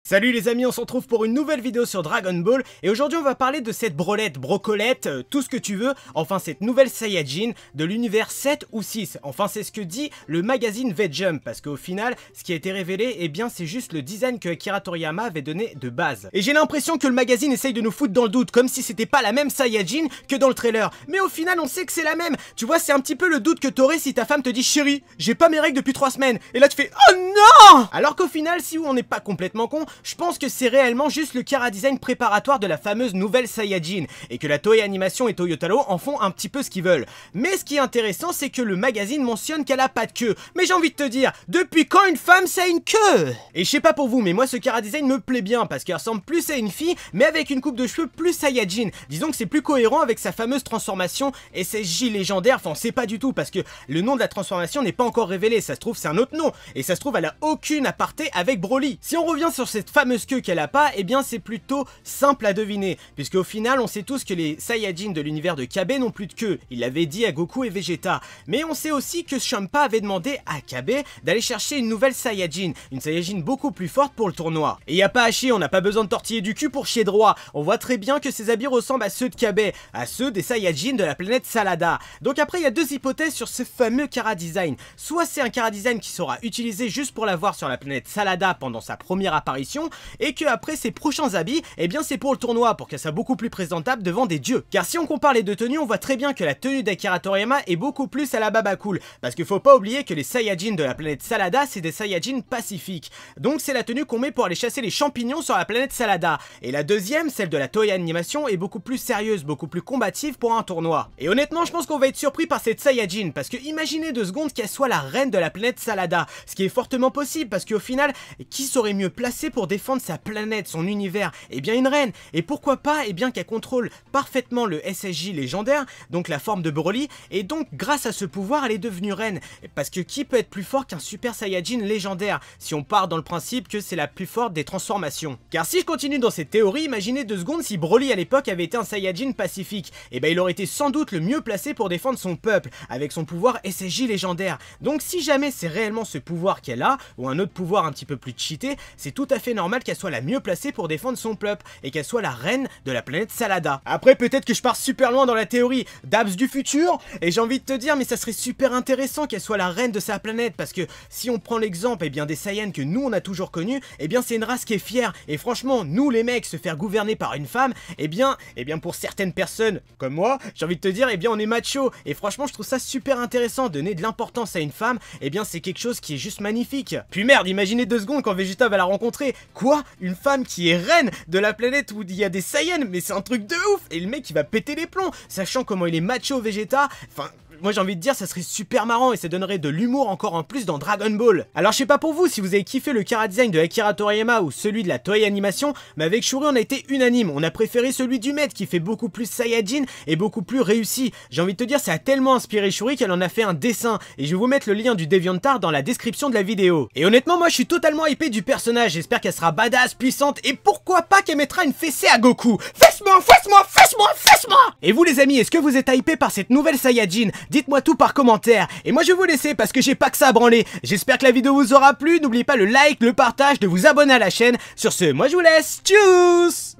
Salut les amis, on se retrouve pour une nouvelle vidéo sur Dragon Ball et aujourd'hui on va parler de cette brocolette, tout ce que tu veux, enfin cette nouvelle Saiyajin de l'univers 7 ou 6, enfin c'est ce que dit le magazine V-Jump parce qu'au final ce qui a été révélé, eh bien c'est juste le design que Akira Toriyama avait donné de base. Et j'ai l'impression que le magazine essaye de nous foutre dans le doute comme si c'était pas la même Saiyajin que dans le trailer, mais au final on sait que c'est la même. Tu vois, c'est un petit peu le doute que t'aurais si ta femme te dit chérie, j'ai pas mes règles depuis 3 semaines et là tu fais oh non. Alors qu'au final si on n'est pas complètement con, je pense que c'est réellement juste le chara-design préparatoire de la fameuse nouvelle Saiyajin et que la Toei Animation et Toyotaro en font un petit peu ce qu'ils veulent. Mais ce qui est intéressant, c'est que le magazine mentionne qu'elle a pas de queue. Mais j'ai envie de te dire, depuis quand une femme ça a une queue? Et je sais pas pour vous, mais moi ce chara-design me plaît bien parce qu'elle ressemble plus à une fille, mais avec une coupe de cheveux plus Saiyajin. Disons que c'est plus cohérent avec sa fameuse transformation SSJ légendaire. Enfin, on sait pas du tout parce que le nom de la transformation n'est pas encore révélé. Ça se trouve, c'est un autre nom. Et ça se trouve, elle a aucune aparté avec Broly. Si on revient sur cette fameuse queue qu'elle a pas, eh bien c'est plutôt simple à deviner, puisque au final on sait tous que les Saiyajins de l'univers de Kabe n'ont plus de queue, il l'avait dit à Goku et Vegeta, mais on sait aussi que Champa avait demandé à Kabe d'aller chercher une nouvelle Saiyajin, une Saiyajin beaucoup plus forte pour le tournoi. Et y a pas à chier, on n'a pas besoin de tortiller du cul pour chier droit, on voit très bien que ses habits ressemblent à ceux de Kabe, à ceux des Saiyajins de la planète Salada. Donc après il y a deux hypothèses sur ce fameux chara-design, soit c'est un chara-design qui sera utilisé juste pour l'avoir sur la planète Salada pendant sa première apparition, et que après ses prochains habits, eh bien c'est pour le tournoi, pour qu'elle soit beaucoup plus présentable devant des dieux. Car si on compare les deux tenues, on voit très bien que la tenue d'Akira Toriyama est beaucoup plus à la Baba Cool, parce qu'il faut pas oublier que les Saiyajins de la planète Salada, c'est des Saiyajins pacifiques. Donc c'est la tenue qu'on met pour aller chasser les champignons sur la planète Salada. Et la deuxième, celle de la Toei Animation, est beaucoup plus sérieuse, beaucoup plus combative pour un tournoi. Et honnêtement, je pense qu'on va être surpris par cette Saiyajin, parce que imaginez 2 secondes qu'elle soit la reine de la planète Salada, ce qui est fortement possible, parce qu'au final, qui serait mieux placé pour défendre sa planète, son univers? Eh bien une reine. Et pourquoi pas, eh bien qu'elle contrôle parfaitement le SSJ légendaire, donc la forme de Broly, et donc grâce à ce pouvoir elle est devenue reine. Parce que qui peut être plus fort qu'un Super Saiyajin légendaire, si on part dans le principe que c'est la plus forte des transformations? Car si je continue dans cette théorie, imaginez 2 secondes si Broly à l'époque avait été un Saiyajin pacifique, et ben il aurait été sans doute le mieux placé pour défendre son peuple, avec son pouvoir SSJ légendaire. Donc si jamais c'est réellement ce pouvoir qu'elle a, ou un autre pouvoir un petit peu plus cheaté, c'est tout à fait normal qu'elle soit la mieux placée pour défendre son peuple et qu'elle soit la reine de la planète Salada. Après peut-être que je pars super loin dans la théorie d'Abs du futur et j'ai envie de te dire mais ça serait super intéressant qu'elle soit la reine de sa planète parce que si on prend l'exemple eh bien des Saiyans que nous on a toujours connus, eh bien c'est une race qui est fière et franchement nous les mecs se faire gouverner par une femme eh bien pour certaines personnes comme moi j'ai envie de te dire eh bien on est macho et franchement je trouve ça super intéressant. Donner de l'importance à une femme eh bien c'est quelque chose qui est juste magnifique. Puis merde, imaginez 2 secondes quand Vegeta va la rencontrer, quoi, une femme qui est reine de la planète où il y a des Saiyans, mais c'est un truc de ouf. Et le mec il va péter les plombs, sachant comment il est macho Vegeta, enfin... Moi j'ai envie de dire ça serait super marrant et ça donnerait de l'humour encore en plus dans Dragon Ball. Alors je sais pas pour vous si vous avez kiffé le chara-design de Akira Toriyama ou celui de la Toei Animation, mais avec Shuri on a été unanime, on a préféré celui du maître qui fait beaucoup plus Saiyajin et beaucoup plus réussi. J'ai envie de te dire ça a tellement inspiré Shuri qu'elle en a fait un dessin et je vais vous mettre le lien du DeviantArt dans la description de la vidéo. Et honnêtement moi je suis totalement hypé du personnage, j'espère qu'elle sera badass, puissante et pourquoi pas qu'elle mettra une fessée à Goku. Fesse-moi, fesse-moi, fesse-moi, fesse-moi. Et vous les amis, est-ce que vous êtes hypé par cette nouvelle Saiyajin? Dites-moi tout par commentaire. Et moi je vais vous laisser parce que j'ai pas que ça à branler. J'espère que la vidéo vous aura plu. N'oubliez pas le like, le partage, de vous abonner à la chaîne. Sur ce, moi je vous laisse. Tchuss!